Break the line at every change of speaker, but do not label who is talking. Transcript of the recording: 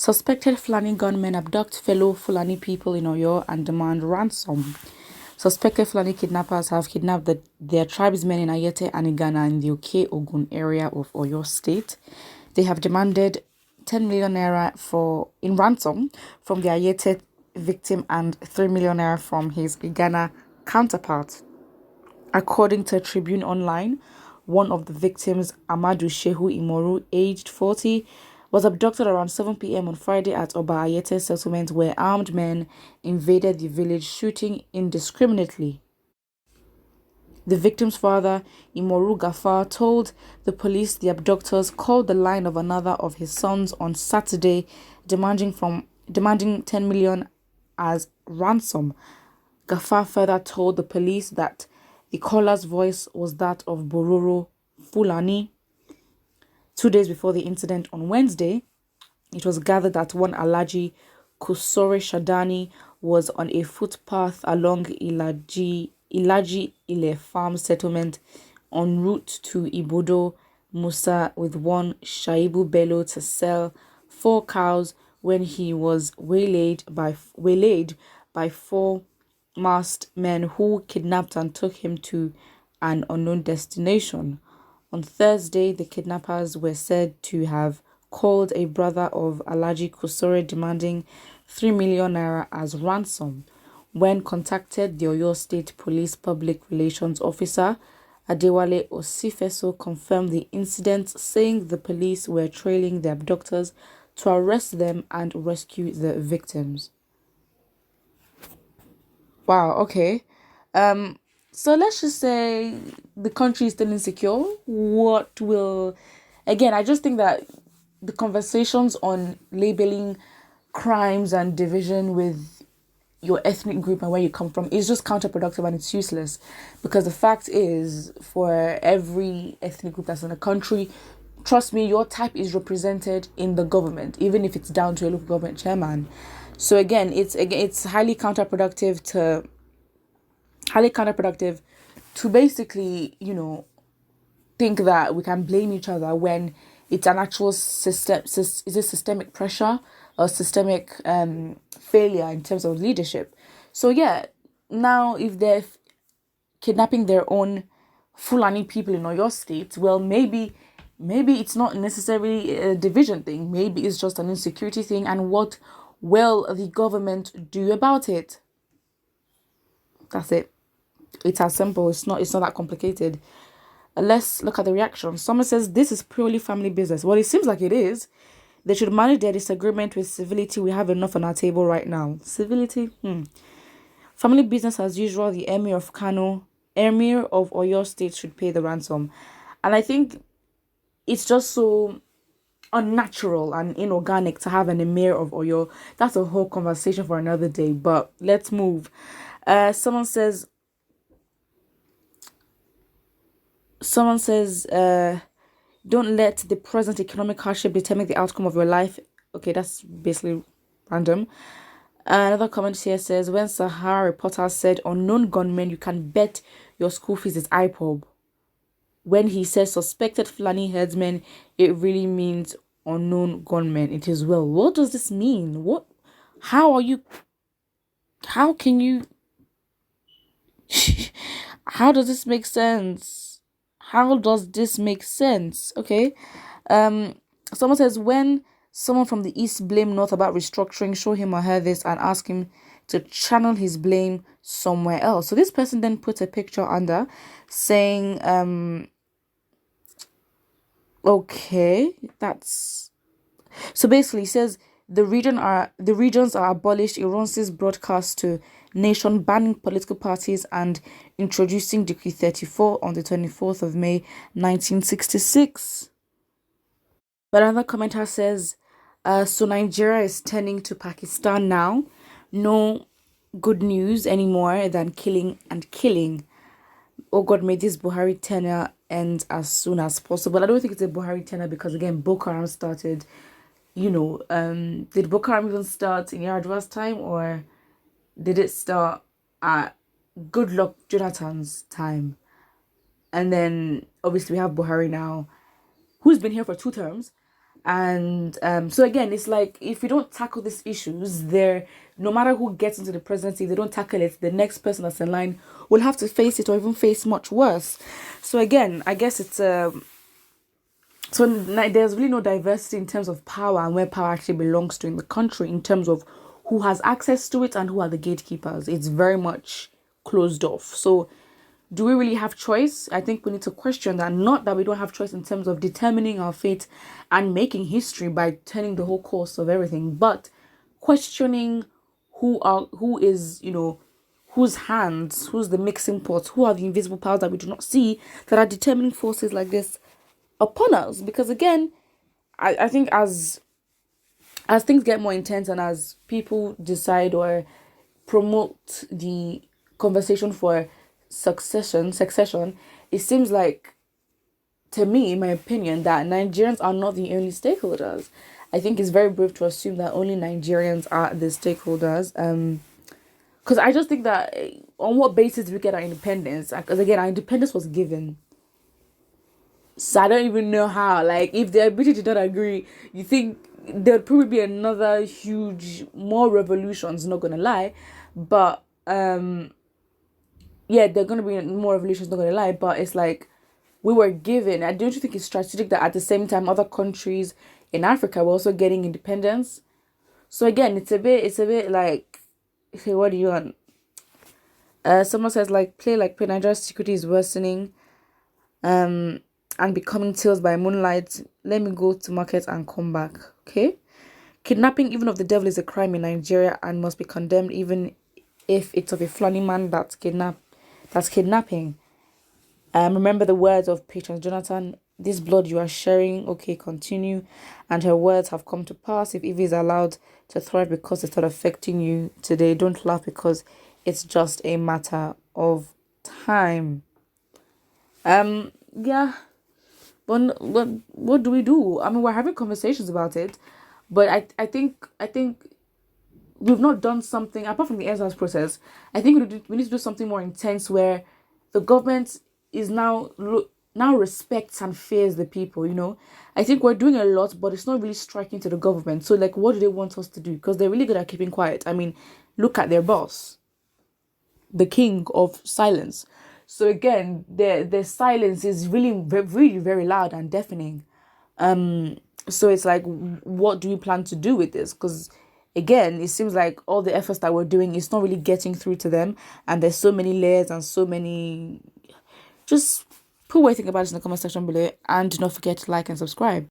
Suspected Fulani gunmen abduct fellow Fulani people in Oyo and demand ransom. Suspected Fulani kidnappers have kidnapped their tribesmen in Ayete and Igana in the Oke-Ogun area of Oyo State. They have demanded 10 million naira in ransom from the Ayete victim and 3 million naira from his Igana counterpart. According to Tribune Online, one of the victims, Amadu Shehu Imoru, aged 40, was abducted around 7 p.m. on Friday at Oba Ayete settlement where armed men invaded the village shooting indiscriminately. The victim's father, Imoru Gafar, told the police the abductors called the line of another of his sons on Saturday, demanding 10 million as ransom. Gafar further told the police that the caller's voice was that of Bororo Fulani. 2 days before the incident on Wednesday, it was gathered that one Alhaji Kusore Shadani was on a footpath along Ilaji Ile farm settlement en route to Ibodo Musa with one Shaibu Bello to sell 4 cows when he was waylaid by 4 masked men who kidnapped and took him to an unknown destination. On Thursday, the kidnappers were said to have called a brother of Alhaji Kusore demanding 3 million naira as ransom. When contacted, the Oyo State Police Public Relations Officer, Adewale Osifeso, confirmed the incident, saying the police were trailing the abductors to arrest them and rescue the victims. Wow, okay. So let's just say the country is still insecure. Again, I just think that the conversations on labeling crimes and division with your ethnic group and where you come from is just counterproductive and it's useless. Because the fact is, for every ethnic group that's in a country, trust me, your type is represented in the government, even if it's down to a local government chairman. So again, it's highly counterproductive to basically, think that we can blame each other when it's an actual systemic pressure or systemic failure in terms of leadership. So yeah, now if they're kidnapping their own Fulani people in Oyo State, well, maybe it's not necessarily a division thing. Maybe it's just an insecurity thing. And what will the government do about it? That's it. It's as simple. It's not that complicated. Let's look at the reaction. Someone says this is purely family business. Well, it seems like it is. They should manage their disagreement with civility. We have enough on our table right now. Civility? Family business as usual. The Emir of Oyo State should pay the ransom. And I think it's just so unnatural and inorganic to have an Emir of Oyo. That's a whole conversation for another day. But let's move. Someone says, don't let the present economic hardship determine the outcome of your life. Okay, that's basically random. Another comment here says, when Sahara reporter said unknown gunmen, you can bet your school fees is IPOB. When he says suspected Fulani herdsmen, it really means unknown gunmen. It is well. What does this mean? How can you how does this make sense? Okay. Someone says, when someone from the East blame North about restructuring, show him or her this and ask him to channel his blame somewhere else. So this person then put a picture under saying, okay, so basically it says the regions are abolished. Ironsi's broadcast to nation banning political parties and introducing Decree 34 on the 24th of May 1966. But another commenter says, so Nigeria is turning to Pakistan now. No good news anymore than killing and killing. Oh God, may this Buhari tenure end as soon as possible. I don't think it's a Buhari tenure because again, Boko Haram started, did Boko Haram even start in Yar'Adua's time, or did it start at Goodluck Jonathan's time? And then obviously we have Buhari now, who's been here for 2 terms. And so again, it's like if you don't tackle these issues, there, no matter who gets into the presidency, they don't tackle it, the next person that's in line will have to face it or even face much worse. So again, I guess it's there's really no diversity in terms of power and where power actually belongs to in the country, in terms of who has access to it and who are the gatekeepers. It's very much closed off. So do we really have choice? I think we need to question that. Not that we don't have choice in terms of determining our fate and making history by turning the whole course of everything, but questioning who is, whose hands, who's the mixing pot, who are the invisible powers that we do not see that are determining forces like this upon us. Because again, I think as things get more intense and as people decide or promote the conversation for succession, it seems like, to me, in my opinion, that Nigerians are not the only stakeholders. I think it's very brave to assume that only Nigerians are the stakeholders. Because I just think that on what basis do we get our independence? Because again, our independence was given. So I don't even know how. Like, if the British did not agree, you think there'd probably be another huge, more revolutions, not gonna lie. But yeah, there are gonna be more revolutions, not gonna lie. But it's like, we were given. I don't think it's strategic that at the same time other countries in Africa were also getting independence. So again, it's a bit like, say, what do you want? Someone says play Nigeria's security is worsening, and becoming tales by moonlight. Let me go to market and come back. Okay, kidnapping, even of the devil, is a crime in Nigeria and must be condemned, even if it's of a Fulani man that's kidnapping. Remember the words of Patron Jonathan, this blood you are sharing, okay, continue. And her words have come to pass. If Evie is allowed to thrive because it's not affecting you today, don't laugh because it's just a matter of time. Yeah. But what do we do? I mean, we're having conversations about it, but I think we've not done something apart from the EndSARS process. I think we need to do something more intense where the government is now respects and fears the people. I think we're doing a lot, but it's not really striking to the government. So what do they want us to do? Because they're really good at keeping quiet. I mean, look at their boss, the king of silence. So again, their silence is really very, very loud and deafening. So it's like, what do we plan to do with this? Because again, it seems like all the efforts that we're doing is not really getting through to them, and there's so many layers and so many. Just put what you think about it in the comment section below, and do not forget to like and subscribe.